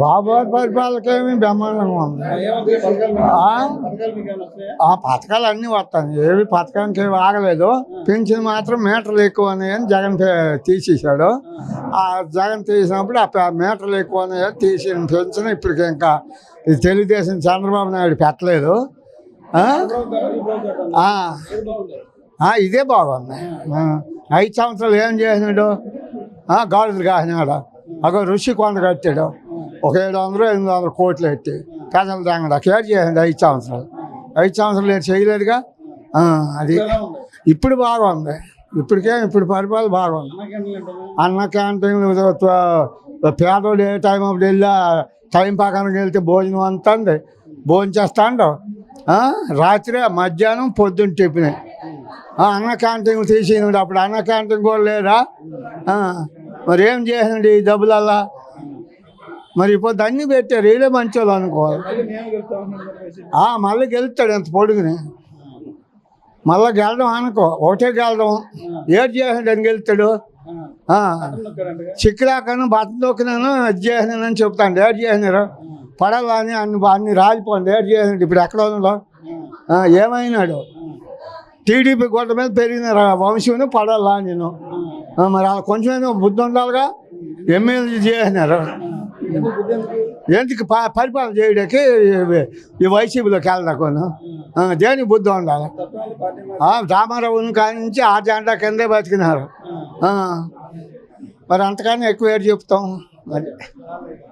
బాబు పరిపాలకేమి బ్రహ్మాండంగా ఉంది. ఆ పథకాలు అన్నీ వస్తాయి, ఏవి పథకానికి ఏమి ఆగలేదు. పింఛన్ మాత్రం మీటర్లు ఎక్కువ అని జగన్ తీసేశాడు. ఆ జగన్ తీసినప్పుడు ఆ మీటర్లు ఎక్కువ తీసిన పెన్షన్ ఇప్పటికి ఇంకా ఈ తెలుగుదేశం చంద్రబాబు నాయుడు పెట్టలేదు. ఇదే బాగుంది. 5 సంవత్సరాలు ఏం చేసినాడు? గాడులు కాసినాడు. అగో ఋషి కొండ కట్టాడు. ఒక 700-800 కోట్లు ఎట్టి ప్రజలు తాగడా కేర్ చేయండి. 5 సంవత్సరాలు 5 సంవత్సరాలు ఏం చేయలేదుగా. అది ఇప్పుడు బాగుంది. ఇప్పుడు పరిపాలన బాగుంది. అన్న క్యాంటీన్ పేదోడు ఏ టైం అప్పుడు వెళ్ళా టైం ప్రకారం వెళ్తే భోజనం అంతంది, భోజనం చేస్తాండు. రాత్రి మధ్యాహ్నం పొద్దున్న టిఫిన్. అన్న క్యాంటీన్ తీసినాడు. అప్పుడు అన్న క్యాంటీన్ కూడా లేదా. మరి ఏం చేసినాడు ఈ డబ్బులల్లా? మరి ఇప్పుడు అన్నీ పెట్టారు. వీళ్ళే మంచి వాళ్ళు అనుకోవాలి. మళ్ళీ గెలుస్తాడు ఎంత పొడుగుని. మళ్ళీ గెలడం అనుకో, ఒకటే గెలడం. ఏడు చేసినాడు అని గెలుస్తాడు. చిక్కురాకను బట్టలు నొక్కినాను అది చేసినానని చెప్తాను. ఏడు చేసినారు పడాలని అన్ని రాలిపోండి. ఏడు చేసినాడు. ఇప్పుడు ఎక్కడ ఉందో ఏమైనాడు? టీడీపీ గొడ్డ మీద పెరిగిన వంశం పడాలా నేను. మరి అలా కొంచెం బుద్ధి ఉండాలిగా. ఎమ్మెల్యే చేసినారు ఎందుకు? పరిపాలన చేయడానికి ఈ వైసీపీలోకి వెళ్ళడాను. దేనికి బుద్ధి ఉండాలి? రామారావుని కాడి నుంచి ఆ జెండా కిందే బతికినారు. మరి అంతకన్నా ఎక్కువ ఏడు చెప్తాం మరి.